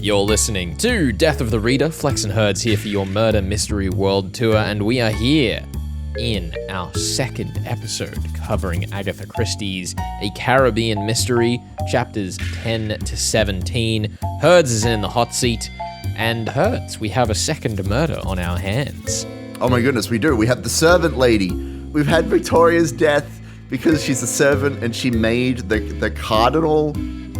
You're listening to Death of the Reader. Flex and Herds here for your Murder Mystery World Tour, and we are here in our second episode covering Agatha Christie's A Caribbean Mystery, chapters 10 to 17. Herds is in the hot seat, and Herds, we have a second murder on our hands. Oh my goodness, we do. We have the servant lady. We've had Victoria's death because she's a servant and she made the cardinal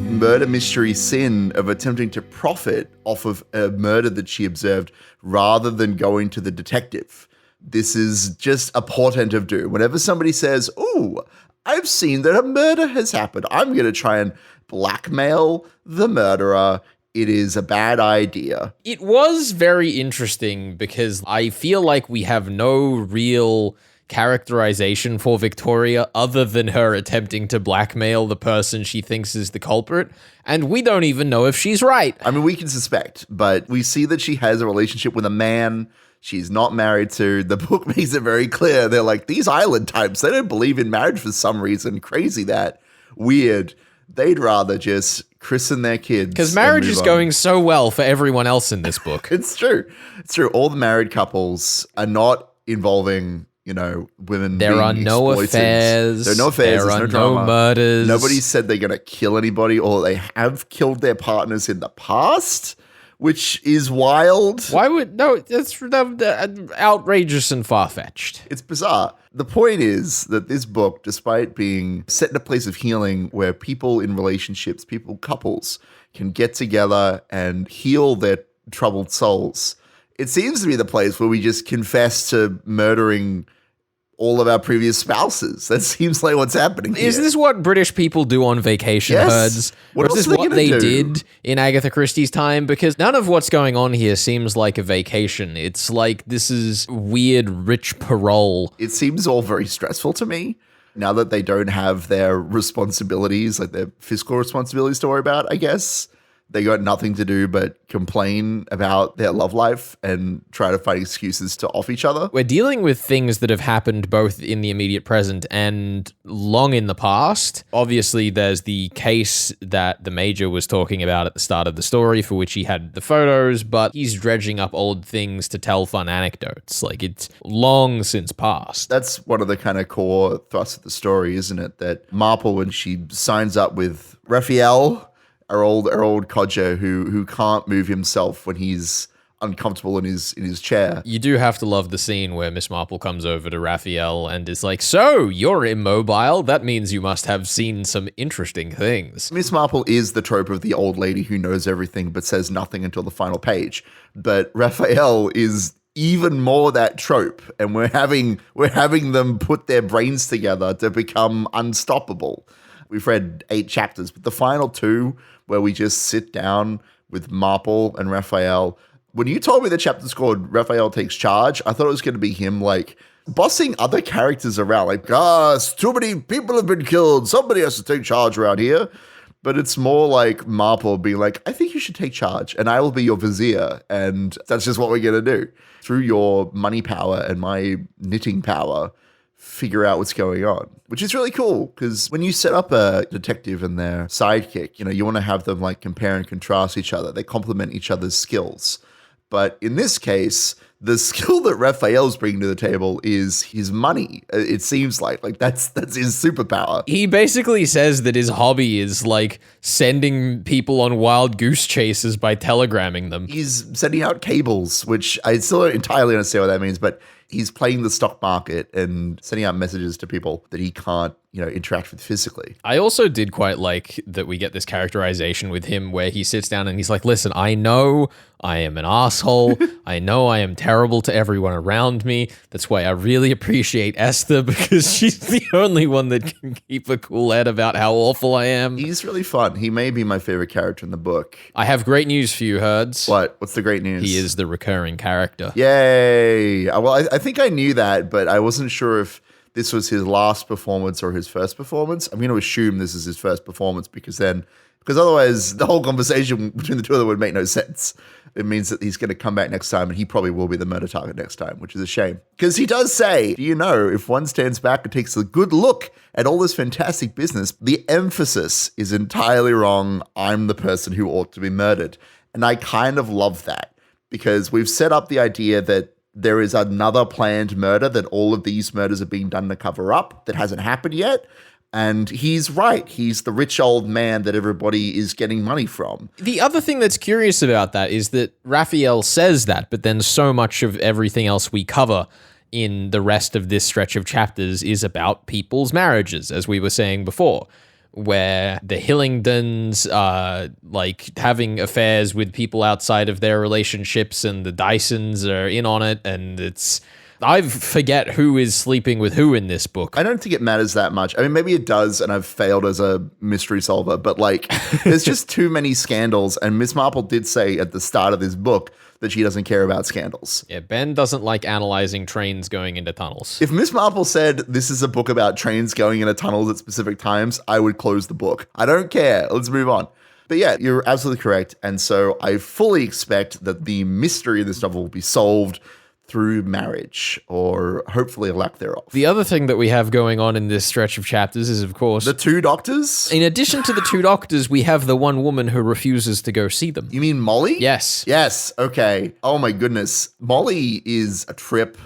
murder mystery sin of attempting to profit off of a murder that she observed rather than going to the detective. This is just a portent of doom. Whenever somebody says, "Ooh, I've seen that a murder has happened. I'm going to try and blackmail the murderer," it is a bad idea. It was very interesting because I feel like we have no real characterization for Victoria other than her attempting to blackmail the person she thinks is the culprit, and we don't even know if she's right. I mean, we can suspect, but we see that she has a relationship with a man she's not married to. The book makes it very clear. They're like, these island types, they don't believe in marriage for some reason. Crazy that. Weird. They'd rather just christen their kids. Because marriage is going so well for everyone else in this book. It's true. It's true. All the married couples are not involving, women there being are no exploited. affairs. There are no affairs. There There's are no drama. no murders. Nobody said they're going to kill anybody, or they have killed their partners in the past, which is wild. Why would... No, that's outrageous and far-fetched. It's bizarre. The point is that this book, despite being set in a place of healing where people in relationships, couples, can get together and heal their troubled souls, it seems to be the place where we just confess to murdering all of our previous spouses. That seems like what's happening here. Is this what British people do on vacation, Yes. Herds? What Or is else this are they what gonna they do? did in Agatha Christie's time? Because none of what's going on here seems like a vacation. It's like this is weird rich parole. It seems all very stressful to me now that they don't have their responsibilities, like their fiscal responsibilities to worry about, I guess. They got nothing to do but complain about their love life and try to find excuses to off each other. We're dealing with things that have happened both in the immediate present and long in the past. Obviously, there's the case that the Major was talking about at the start of the story, for which he had the photos, but he's dredging up old things to tell fun anecdotes. Like, it's long since past. That's one of the kind of core thrusts of the story, isn't it? That Marple, when she signs up with Raphael, our old codger who can't move himself when he's uncomfortable in his chair. You do have to love the scene where Miss Marple comes over to Raphael and is like, "So, you're immobile? That means you must have seen some interesting things." Miss Marple is the trope of the old lady who knows everything but says nothing until the final page. But Raphael is even more that trope, and we're having them put their brains together to become unstoppable. We've read 8 chapters, but the final 2, where we just sit down with Marple and Raphael. When you told me the chapter's called Raphael Takes Charge, I thought it was going to be him, like, bossing other characters around. Like, too many people have been killed. Somebody has to take charge around here. But it's more like Marple being like, "I think you should take charge, and I will be your vizier, and that's just what we're going to do. Through your money power and my knitting power, figure out what's going on," which is really cool because when you set up a detective and their sidekick, you want to have them like compare and contrast each other. They complement each other's skills. But in this case, the skill that Raphael's bringing to the table is his money. It seems like that's his superpower. He basically says that his hobby is like sending people on wild goose chases by telegramming them. He's sending out cables, which I still don't entirely understand what that means, but he's playing the stock market and sending out messages to people that he can't, interact with physically. I also did quite like that we get this characterization with him where he sits down and he's like, "Listen, I know I am an asshole. I know I am terrible to everyone around me. That's why I really appreciate Esther because she's the only one that can keep a cool head about how awful I am." He's really fun. He may be my favorite character in the book. I have great news for you, Herds. What? What's the great news? He is the recurring character. Yay. Well, I think I knew that, but I wasn't sure if this was his last performance or his first performance. I'm going to assume this is his first performance because otherwise the whole conversation between the two of them would make no sense. It means that he's going to come back next time and he probably will be the murder target next time, which is a shame. Because he does say, if one stands back and takes a good look at all this fantastic business, the emphasis is entirely wrong. I'm the person who ought to be murdered. And I kind of love that because we've set up the idea that there is another planned murder that all of these murders are being done to cover up that hasn't happened yet. And he's right. He's the rich old man that everybody is getting money from. The other thing that's curious about that is that Raphael says that, but then so much of everything else we cover in the rest of this stretch of chapters is about people's marriages, as we were saying before, where the Hillingdons are like having affairs with people outside of their relationships, and the Dysons are in on it, and I forget who is sleeping with who in this book. I don't think it matters that much. I mean, maybe it does, and I've failed as a mystery solver, but like, there's just too many scandals. And Miss Marple did say at the start of this book that she doesn't care about scandals. Yeah, Ben doesn't like analyzing trains going into tunnels. If Miss Marple said this is a book about trains going into tunnels at specific times, I would close the book. I don't care. Let's move on. But yeah, you're absolutely correct. And so I fully expect that the mystery of this novel will be solved through marriage, or hopefully a lack thereof. The other thing that we have going on in this stretch of chapters is, of course, the two doctors. In addition to the two doctors, we have the one woman who refuses to go see them. You mean Molly? Yes. Yes. Okay. Oh my goodness. Molly is a trip.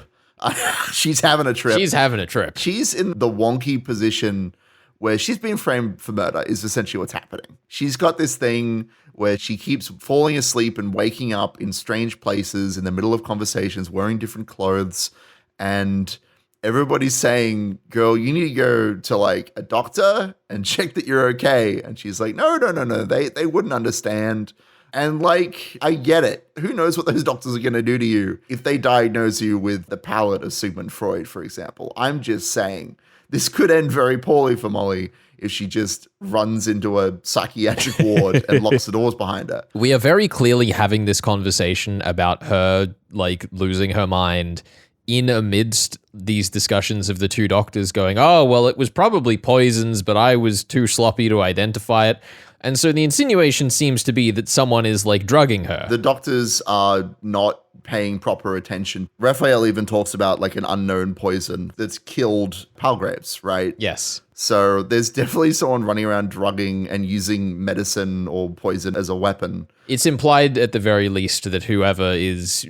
She's having a trip. She's having a trip. She's in the wonky position where she's being framed for murder is essentially what's happening. She's got this thing where she keeps falling asleep and waking up in strange places in the middle of conversations, wearing different clothes. And everybody's saying, girl, you need to go to like a doctor and check that you're okay. And she's like, no. They wouldn't understand. And like, I get it. Who knows what those doctors are going to do to you if they diagnose you with the palate of Sigmund Freud, for example. I'm just saying this could end very poorly for Molly if she just runs into a psychiatric ward and locks the doors behind her. We are very clearly having this conversation about her like losing her mind in amidst these discussions of the two doctors going, oh, well, it was probably poisons, but I was too sloppy to identify it. And so the insinuation seems to be that someone is like drugging her. The doctors are not paying proper attention. Raphael even talks about like an unknown poison that's killed Palgraves, right? Yes. So there's definitely someone running around drugging and using medicine or poison as a weapon. It's implied at the very least that whoever is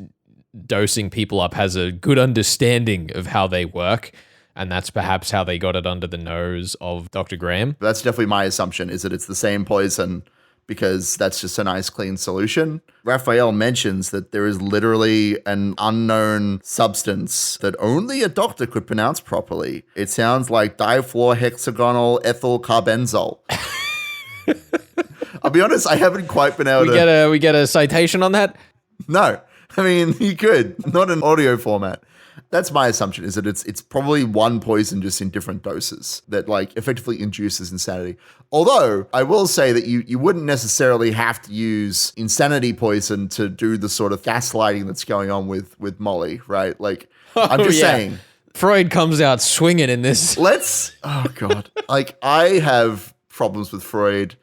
dosing people up has a good understanding of how they work. And that's perhaps how they got it under the nose of Dr. Graham. That's definitely my assumption, is that it's the same poison because that's just a nice, clean solution. Raphael mentions that there is literally an unknown substance that only a doctor could pronounce properly. It sounds like difluorohexagonal ethyl carbenzol. I'll be honest, I haven't quite been able to... We get a citation on that? No. I mean, you could. Not in audio format. That's my assumption, is that it's probably one poison just in different doses that like effectively induces insanity. Although I will say that you wouldn't necessarily have to use insanity poison to do the sort of gaslighting that's going on with Molly, right? Like, I'm just saying. Freud comes out swinging in this. Oh God. Like, I have problems with Freud,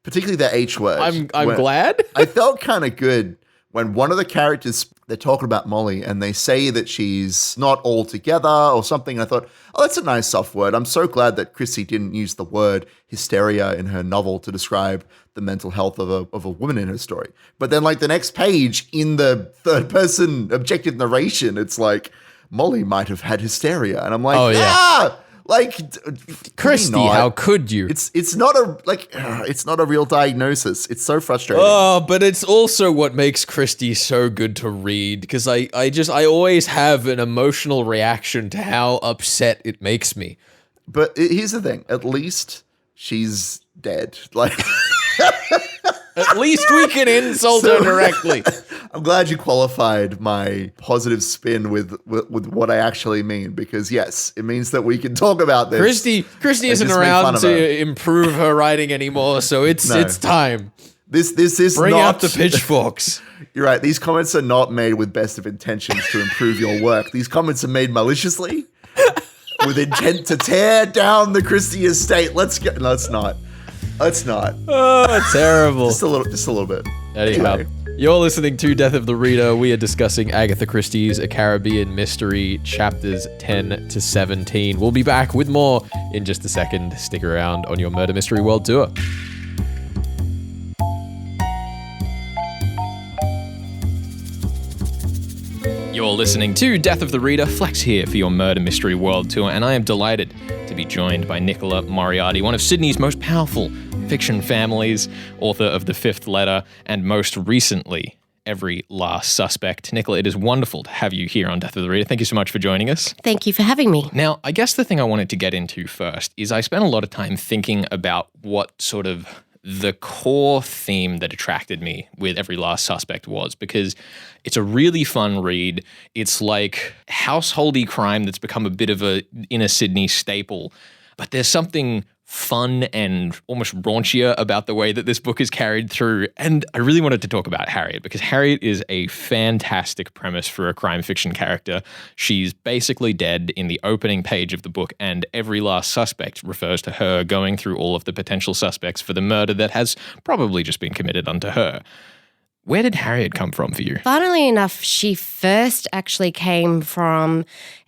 particularly the H word. I'm glad. I felt kind of good when one of the characters, they're talking about Molly and they say that she's not all together or something. I thought, oh, that's a nice soft word. I'm so glad that Christie didn't use the word hysteria in her novel to describe the mental health of a woman in her story. But then like the next page in the third person objective narration, it's like, Molly might have had hysteria. And I'm like, oh, yeah. Like, Christie, how could you? It's not a real diagnosis. It's so frustrating. Oh, but it's also what makes Christie so good to read, because I always have an emotional reaction to how upset it makes me. But here's the thing: at least she's dead. Like, at least we can insult her directly. I'm glad you qualified my positive spin with what I actually mean, because yes, it means that we can talk about this. Christie isn't around to improve her writing anymore, so it's time. This is bring not, out the pitchforks. You're right. These comments are not made with best of intentions to improve your work. These comments are made maliciously with intent to tear down the Christie estate. Let's go. No, let's not. Let's not. Oh, terrible. Just a little bit. Anyhow, you're listening to Death of the Reader. We are discussing Agatha Christie's A Caribbean Mystery, chapters 10 to 17. We'll be back with more in just a second. Stick around on your Murder Mystery World Tour. You're listening to Death of the Reader, Flex here for your Murder Mystery World Tour, and I am delighted to be joined by Nicola Moriarty, one of Sydney's most powerful fiction families, author of The Fifth Letter, and most recently, Every Last Suspect. Nicola, it is wonderful to have you here on Death of the Reader. Thank you so much for joining us. Thank you for having me. Now, I guess the thing I wanted to get into first is I spent a lot of time thinking about what sort of the core theme that attracted me with Every Last Suspect was, because it's a really fun read. It's like householdy crime that's become a bit of a inner Sydney staple, but there's something fun and almost raunchier about the way that this book is carried through. And I really wanted to talk about Harriet, because Harriet is a fantastic premise for a crime fiction character. She's basically dead in the opening page of the book, and Every Last Suspect refers to her going through all of the potential suspects for the murder that has probably just been committed unto her. Where did Harriet come from for you? Funnily enough, she first actually came from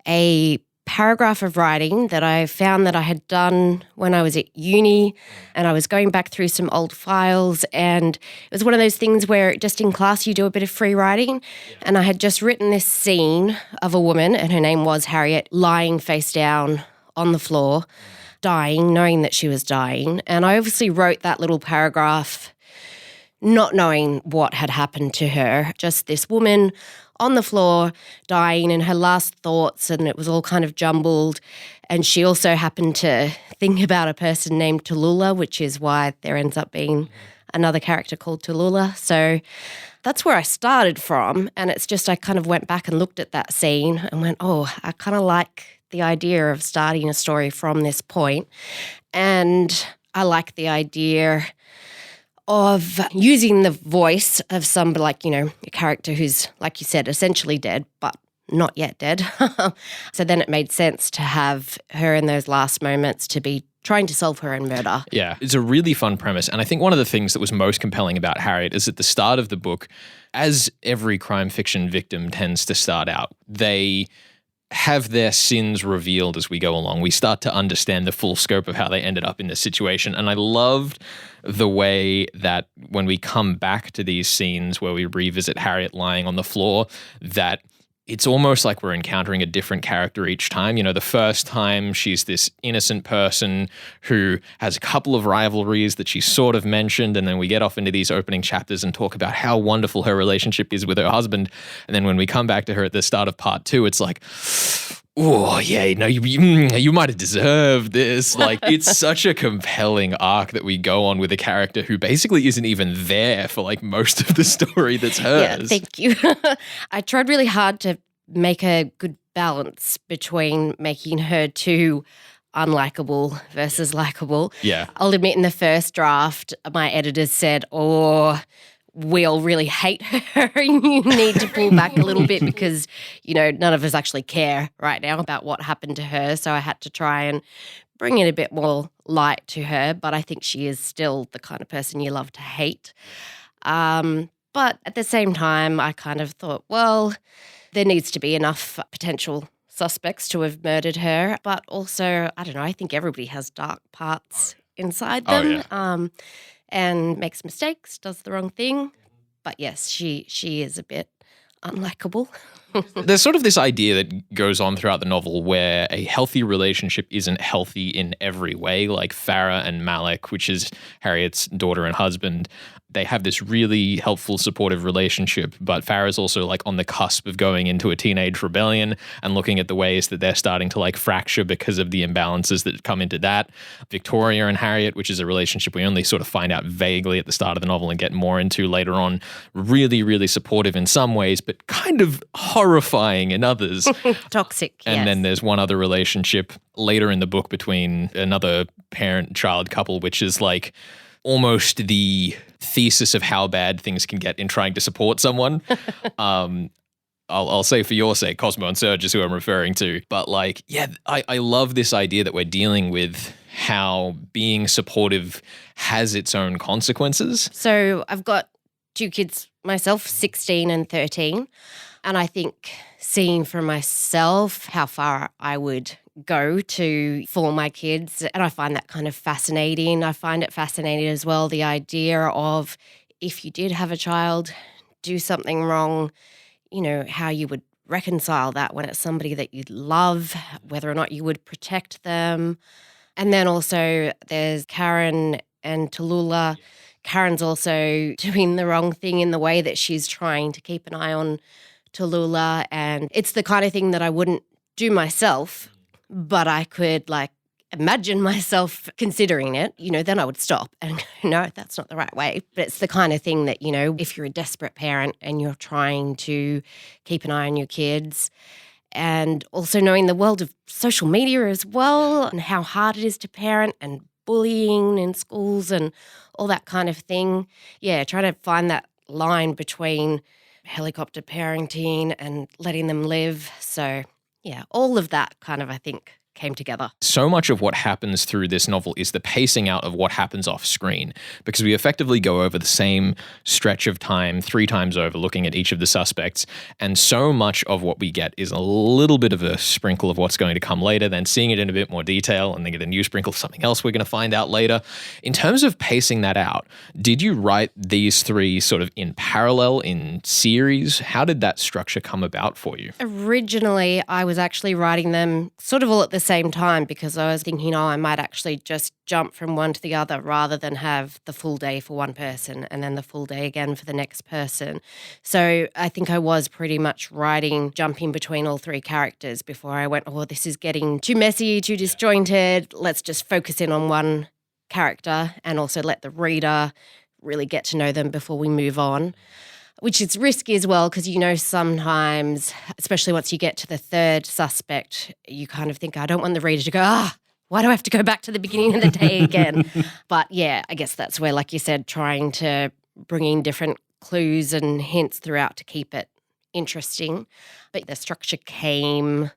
a paragraph of writing that I found that I had done when I was at uni, and I was going back through some old files, and it was one of those things where just in class you do a bit of free writing, and I had just written this scene of a woman, and her name was Harriet, lying face down on the floor, dying, knowing that she was dying, and I obviously wrote that little paragraph not knowing what had happened to her, just this woman on the floor dying and her last thoughts, and it was all kind of jumbled. And she also happened to think about a person named Tallulah, which is why there ends up being another character called Tallulah. So that's where I started from. And it's just I kind of went back and looked at that scene and went, oh, I kind of like the idea of starting a story from this point. And I like the idea of using the voice of somebody like, a character who's, like you said, essentially dead, but not yet dead. So then it made sense to have her in those last moments to be trying to solve her own murder. Yeah, it's a really fun premise. And I think one of the things that was most compelling about Harriet is at the start of the book, as every crime fiction victim tends to start out, they have their sins revealed as we go along. We start to understand the full scope of how they ended up in this situation. And I loved the way that when we come back to these scenes where we revisit Harriet lying on the floor, that it's almost like we're encountering a different character each time. The first time she's this innocent person who has a couple of rivalries that she sort of mentioned, and then we get off into these opening chapters and talk about how wonderful her relationship is with her husband. And then when we come back to her at the start of part 2, it's like, oh, yeah, no, you might have deserved this. Like, it's such a compelling arc that we go on with a character who basically isn't even there for, like, most of the story that's hers. Yeah, thank you. I tried really hard to make a good balance between making her too unlikable versus likable. Yeah. I'll admit in the first draft, my editors said, we all really hate her. You need to pull back a little bit because, none of us actually care right now about what happened to her. So I had to try and bring it a bit more light to her. But I think she is still the kind of person you love to hate. But at the same time, I kind of thought, well, there needs to be enough potential suspects to have murdered her. But also, I don't know, I think everybody has dark parts inside them. And makes mistakes, does the wrong thing. But yes, she is a bit unlikable. There's sort of this idea that goes on throughout the novel where a healthy relationship isn't healthy in every way, like Farah and Malik, which is Harriet's daughter and husband. They have this really helpful, supportive relationship, but Farah's also like on the cusp of going into a teenage rebellion and looking at the ways that they're starting to like fracture because of the imbalances that come into that. Victoria and Harriet, which is a relationship we only sort of find out vaguely at the start of the novel and get more into later on, really, really supportive in some ways, but kind of horrifying in others. Toxic, And then there's one other relationship later in the book between another parent-child couple, which is like almost the thesis of how bad things can get in trying to support someone. I'll say for your sake, Cosmo and Serge is who I'm referring to. But like, yeah, I love this idea that we're dealing with how being supportive has its own consequences. So I've got 2 kids myself, 16 and 13. And I think seeing for myself how far I would go to for my kids, and I find that kind of fascinating. I find it fascinating as well, the idea of if you did have a child do something wrong, how you would reconcile that when it's somebody that you love, whether or not you would protect them. And then also there's Karen and Tallulah. Karen's also doing the wrong thing in the way that she's trying to keep an eye on Tallulah. And it's the kind of thing that I wouldn't do myself, but I could imagine myself considering it, then I would stop and go, no, that's not the right way. But it's the kind of thing that, if you're a desperate parent and you're trying to keep an eye on your kids, and also knowing the world of social media as well and how hard it is to parent and bullying in schools and all that kind of thing. Yeah, trying to find that line between helicopter parenting and letting them live. So, yeah, all of that kind of, I think, came together. So much of what happens through this novel is the pacing out of what happens off screen, because we effectively go over the same stretch of time 3 times over looking at each of the suspects, and so much of what we get is a little bit of a sprinkle of what's going to come later, then seeing it in a bit more detail, and then get a new sprinkle of something else we're going to find out later. In terms of pacing that out, did you write these 3 sort of in parallel, in series? How did that structure come about for you? Originally, I was actually writing them sort of all at the same time, because I was thinking, I might actually just jump from one to the other rather than have the full day for one person and then the full day again for the next person. So I think I was pretty much jumping between all 3 characters before I went, this is getting too messy, too disjointed. Let's just focus in on one character and also let the reader really get to know them before we move on. Which is risky as well, because sometimes, especially once you get to the 3rd suspect, you kind of think, I don't want the reader to go, why do I have to go back to the beginning of the day again? But yeah, I guess that's where, like you said, trying to bring in different clues and hints throughout to keep it interesting. But the structure came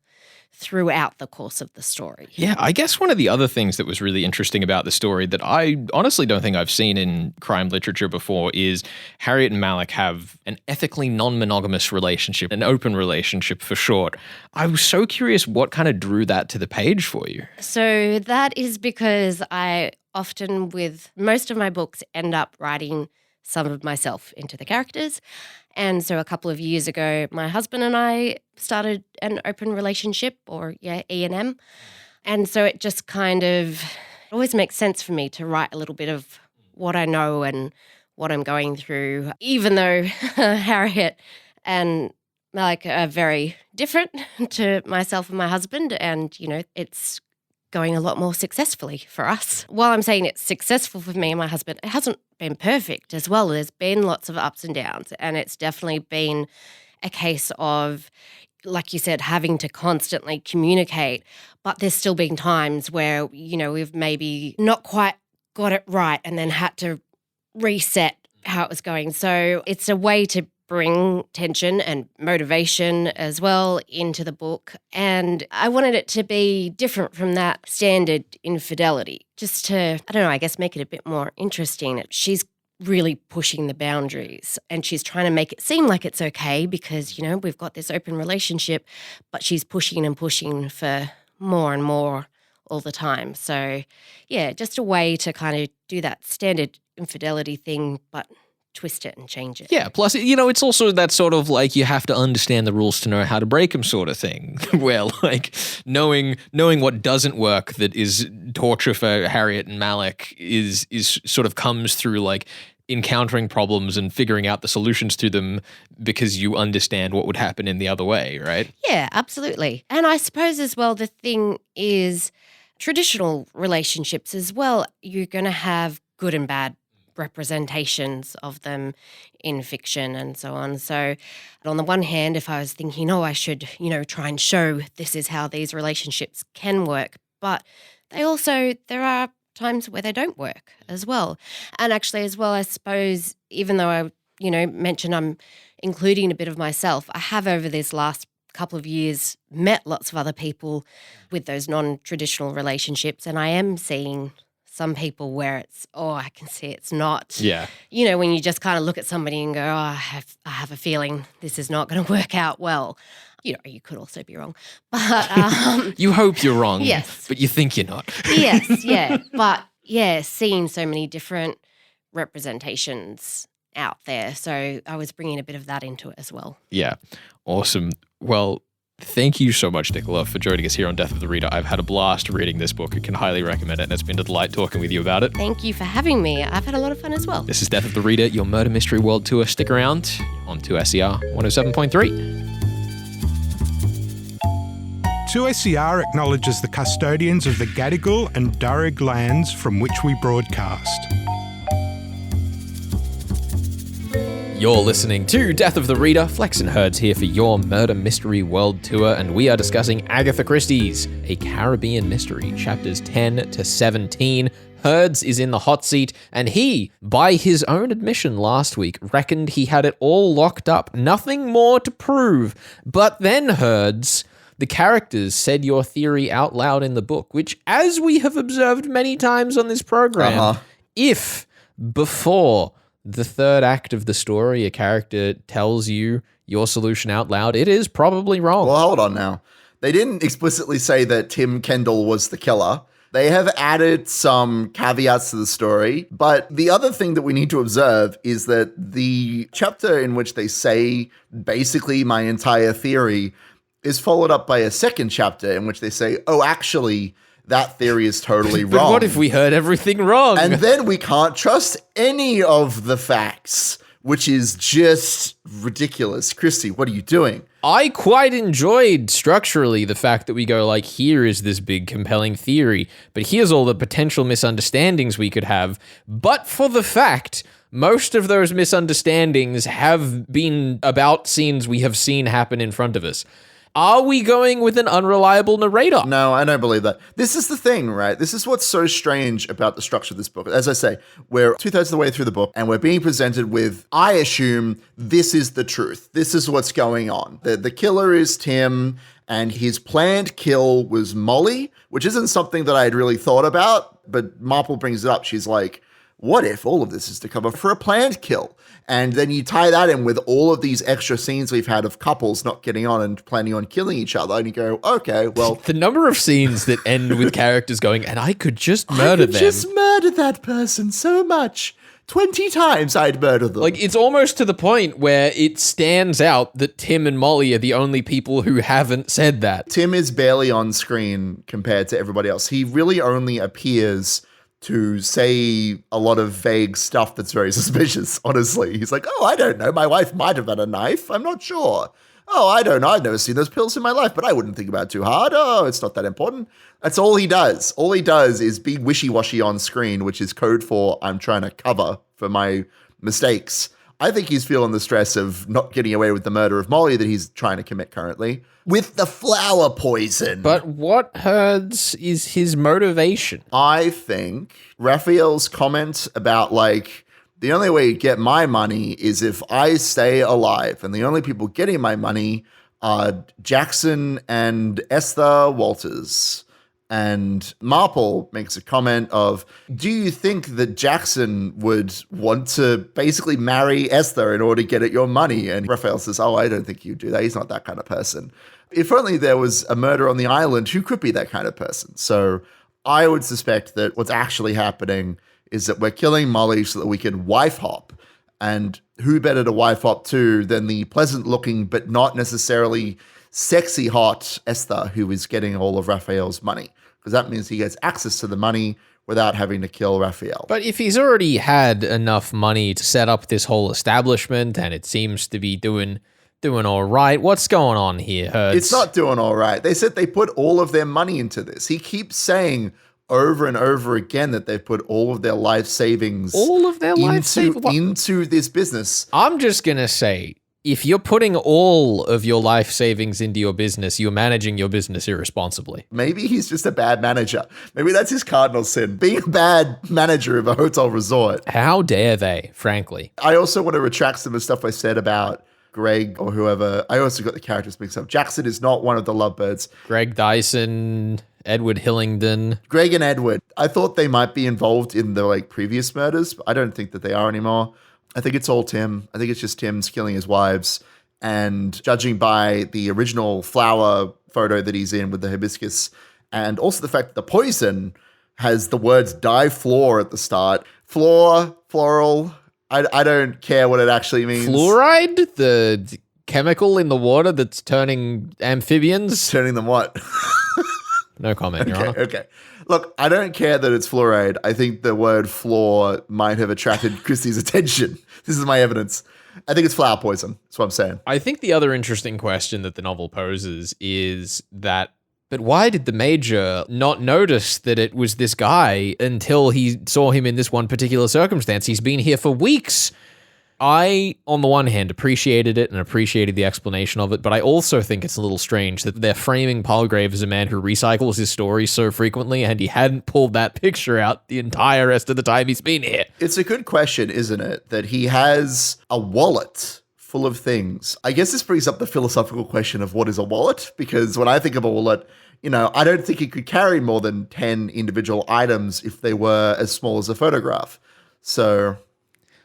throughout the course of the story. Yeah, I guess one of the other things that was really interesting about the story that I honestly don't think I've seen in crime literature before is Harriet and Malik have an ethically non-monogamous relationship, an open relationship for short. I was so curious what kind of drew that to the page for you. So that is because I often, with most of my books, end up writing some of myself into the characters. And so a couple of years ago, my husband and I started an open relationship, or E&M. And so it just it always makes sense for me to write a little bit of what I know and what I'm going through, even though Harriet and Malik are very different to myself and my husband. And, it's going a lot more successfully for us. While I'm saying it's successful for me and my husband, it hasn't been perfect as well. There's been lots of ups and downs, and it's definitely been a case of, like you said, having to constantly communicate, but there's still been times where, we've maybe not quite got it right and then had to reset how it was going. So it's a way to bring tension and motivation as well into the book. And I wanted it to be different from that standard infidelity, just to, I guess make it a bit more interesting. She's really pushing the boundaries and she's trying to make it seem like it's okay because, we've got this open relationship, but she's pushing and pushing for more and more all the time. So, yeah, just a way to kind of do that standard infidelity thing, but twist it and change it. Yeah, plus, it's also that sort of you have to understand the rules to know how to break them sort of thing, where knowing what doesn't work that is torture for Harriet and Malik is sort of comes through encountering problems and figuring out the solutions to them because you understand what would happen in the other way, right? Yeah, absolutely. And I suppose as well the thing is traditional relationships as well, you're going to have good and bad representations of them in fiction and so on. So on the one hand, if I was thinking, I should, try and show this is how these relationships can work, but there are times where they don't work as well. And actually as well, I suppose, even though I, mentioned I'm including a bit of myself, I have over this last couple of years met lots of other people with those non-traditional relationships, and I am seeing some people where it's, I can see it's not. Yeah. When you just kind of look at somebody and go, I have a feeling this is not going to work out well. You could also be wrong. But you hope you're wrong. Yes. But you think you're not. Yes, yeah. But yeah, seeing so many different representations out there. So I was bringing a bit of that into it as well. Yeah. Awesome. Well, thank you so much, Nicola, for joining us here on Death of the Reader. I've had a blast reading this book. I can highly recommend it, and it's been a delight talking with you about it. Thank you for having me. I've had a lot of fun as well. This is Death of the Reader, your murder mystery world tour. Stick around on 2SER 107.3. 2SER acknowledges the custodians of the Gadigal and Darug lands from which we broadcast. You're listening to Death of the Reader. Flex and Herds here for your murder mystery world tour, and we are discussing Agatha Christie's A Caribbean Mystery, chapters 10 to 17. Herds is in the hot seat, and he, by his own admission last week, reckoned he had it all locked up. Nothing more to prove. But then, Herds, the characters said your theory out loud in the book, which, as we have observed many times on this program, if before the third act of the story a character tells you your solution out loud, it is probably wrong. Well, hold on now. They didn't explicitly say that Tim Kendal was the killer. They have added some caveats to the story, but the other thing that we need to observe is that the chapter in which they say basically my entire theory is followed up by a second chapter in which they say, oh, actually, that theory is totally But wrong. what if we heard everything wrong? And then we can't trust any of the facts, which is just ridiculous. Christy, what are you doing? I quite enjoyed structurally the fact that we go like, here is this big compelling theory, but here's all the potential misunderstandings we could have. But for the fact, most of those misunderstandings have been about scenes we have seen happen in front of us. Are we going with an unreliable narrator? No, I don't believe that. This is the thing, right? This is what's so strange about the structure of this book. As I say, we're 2/3 of the way through the book and we're being presented with, I assume, this is the truth. This is what's going on. The killer is Tim and his planned kill was Molly, which isn't something that I had really thought about, but Marple brings it up. She's like, what if all of this is to cover for a planned kill? And then you tie that in with all of these extra scenes we've had of couples not getting on and planning on killing each other. And you go, okay, well. The number of scenes that end with characters going, and I could just murder them. Just murder that person so much. 20 times I'd murder them. Like, it's almost to the point where it stands out that Tim and Molly are the only people who haven't said that. Tim is barely on screen compared to everybody else. He really only appears to say a lot of vague stuff that's very suspicious, honestly. He's like, oh, I don't know. My wife might have had a knife. I'm not sure. Oh, I don't know. I've never seen those pills in my life, but I wouldn't think about it too hard. Oh, it's not that important. That's all he does. All he does is be wishy-washy on screen, which is code for I'm trying to cover for my mistakes. I think he's feeling the stress of not getting away with the murder of Molly that he's trying to commit currently with the flower poison. But what Herds is his motivation? I think Raphael's comment about like, the only way you get my money is if I stay alive. And the only people getting my money are Jackson and Esther Walters. And Marple makes a comment of, do you think that Jackson would want to basically marry Esther in order to get at your money? And Raphael says, oh, I don't think you'd do that. He's not that kind of person. If only there was a murder on the island, who could be that kind of person? So I would suspect that what's actually happening is that we're killing Molly so that we can wife hop. And who better to wife hop to than the pleasant looking but not necessarily sexy hot Esther, who is getting all of Raphael's money. Because that means he gets access to the money without having to kill Raphael. But if he's already had enough money to set up this whole establishment and it seems to be doing all right, what's going on here, Herds? It's not doing all right. They said they put all of their money into this. He keeps saying over and over again that they've put all of their life savings into this business. I'm just going to say, if you're putting all of your life savings into your business, you're managing your business irresponsibly. Maybe he's just a bad manager. Maybe that's his cardinal sin, being a bad manager of a hotel resort. How dare they, frankly? I also want to retract some of the stuff I said about Greg or whoever. I also got the characters mixed up. Jackson is not one of the lovebirds. Greg Dyson, Edward Hillingdon. Greg and Edward. I thought they might be involved in the previous murders, but I don't think that they are anymore. I think it's all Tim. I think it's just Tim's killing his wives. And judging by the original flower photo that he's in with the hibiscus, and also the fact that the poison has the words die floor at the start. Floor, floral. I don't care what it actually means. Fluoride? The chemical in the water that's turning amphibians? Turning them what? No comment, Your Honor. Okay. Look, I don't care that it's fluoride. I think the word fluor might have attracted Christie's attention. This is my evidence. I think it's flower poison. That's what I'm saying. I think the other interesting question that the novel poses is that, but why did the Major not notice that it was this guy until he saw him in this one particular circumstance? He's been here for weeks. I, on the one hand, appreciated it and appreciated the explanation of it, but I also think it's a little strange that they're framing Palgrave as a man who recycles his stories so frequently, and he hadn't pulled that picture out the entire rest of the time he's been here. It's a good question, isn't it? That he has a wallet full of things. I guess this brings up the philosophical question of what is a wallet? Because when I think of a wallet, I don't think it could carry more than 10 individual items if they were as small as a photograph. So...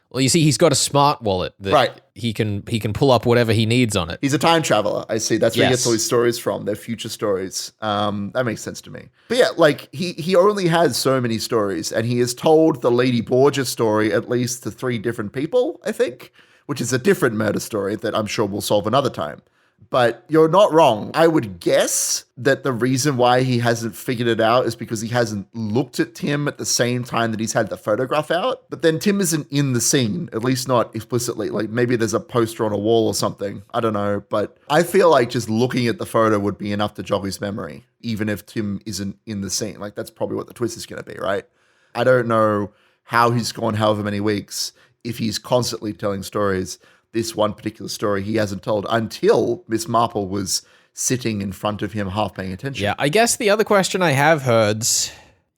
Well, you see, he's got a smart wallet that Right. he can pull up whatever he needs on it. He's a time traveler. I see. That's where he Yes. gets all his stories from. They're future stories. That makes sense to me. But yeah, like he only has so many stories, and he has told the Lady Borgia story at least to 3 different people, I think, which is a different murder story that I'm sure we'll solve another time. But you're not wrong. I would guess that the reason why he hasn't figured it out is because he hasn't looked at Tim at the same time that he's had the photograph out. But then Tim isn't in the scene, at least not explicitly. Like maybe there's a poster on a wall or something. I don't know. But I feel like just looking at the photo would be enough to jog his memory, even if Tim isn't in the scene. Like that's probably what the twist is going to be, right? I don't know how he's gone however many weeks if he's constantly telling stories. This one particular story he hasn't told until Miss Marple was sitting in front of him half paying attention. Yeah, I guess the other question I have, Herds,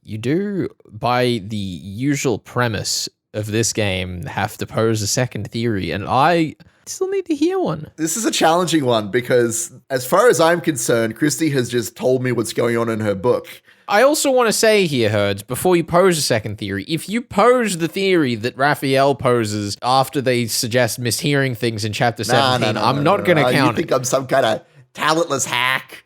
you do, by the usual premise of this game, have to pose a second theory, and I still need to hear one. This is a challenging one because as far as I'm concerned, Christie has just told me what's going on in her book. I also want to say here, Herds, before you pose a second theory, if you pose the theory that Raphael poses after they suggest mishearing things in chapter 17, I'm not going to count You think I'm some kind of talentless hack?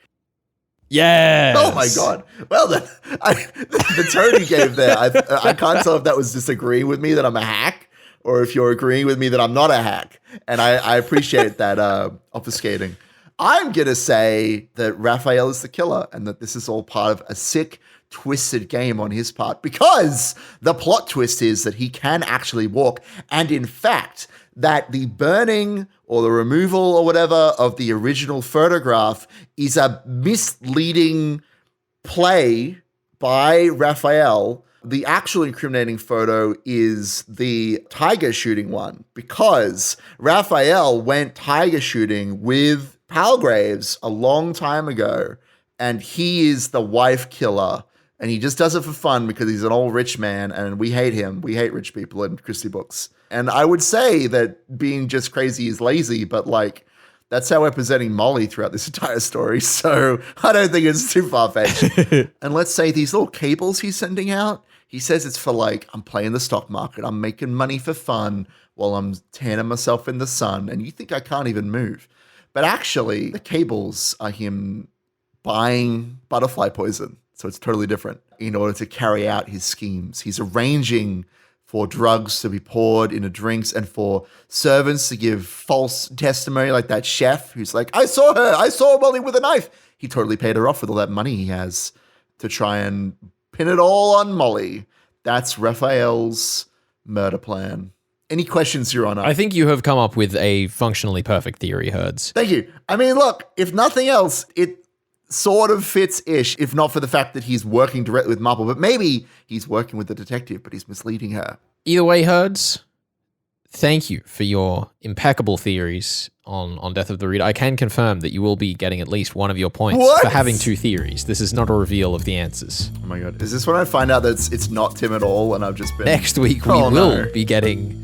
Yes. Oh my God. Well, the tone you gave there, I can't tell if that was disagreeing with me that I'm a hack or if you're agreeing with me that I'm not a hack. And I appreciate that obfuscating. I'm going to say that Raphael is the killer and that this is all part of a sick, twisted game on his part because the plot twist is that he can actually walk. And in fact, that the burning or the removal or whatever of the original photograph is a misleading play by Raphael. The actual incriminating photo is the tiger shooting one because Raphael went tiger shooting with Palgraves a long time ago, and he is the wife killer, and he just does it for fun because he's an old rich man, and we hate him. We hate rich people in Christie books. And I would say that being just crazy is lazy, but like that's how we're presenting Molly throughout this entire story, so I don't think it's too far-fetched. And let's say these little cables he's sending out, he says it's for like, I'm playing the stock market, I'm making money for fun while I'm tanning myself in the sun, and you think I can't even move. But actually, the cables are him buying butterfly poison. So it's totally different in order to carry out his schemes. He's arranging for drugs to be poured into drinks and for servants to give false testimony, like that chef who's like, I saw Molly with a knife. He totally paid her off with all that money he has to try and pin it all on Molly. That's Raphael's murder plan. Any questions, Your Honor? I think you have come up with a functionally perfect theory, Herds. Thank you. I mean, look, if nothing else, it sort of fits-ish, if not for the fact that he's working directly with Marple. But maybe he's working with the detective, but he's misleading her. Either way, Herds, thank you for your impeccable theories on Death of the Reader. I can confirm that you will be getting at least one of your points for having 2 theories. This is not a reveal of the answers. Oh my God. Is this when I find out that it's not Tim at all and I've just been... Next week, we will be getting...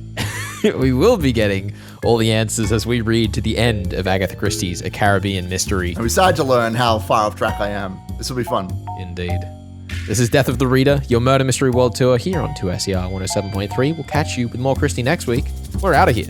we will be getting all the answers as we read to the end of Agatha Christie's A Caribbean Mystery. And we started to learn how far off track I am. This will be fun. Indeed. This is Death of the Reader, your Murder Mystery World Tour here on 2SER 107.3. We'll catch you with more Christie next week. We're out of here.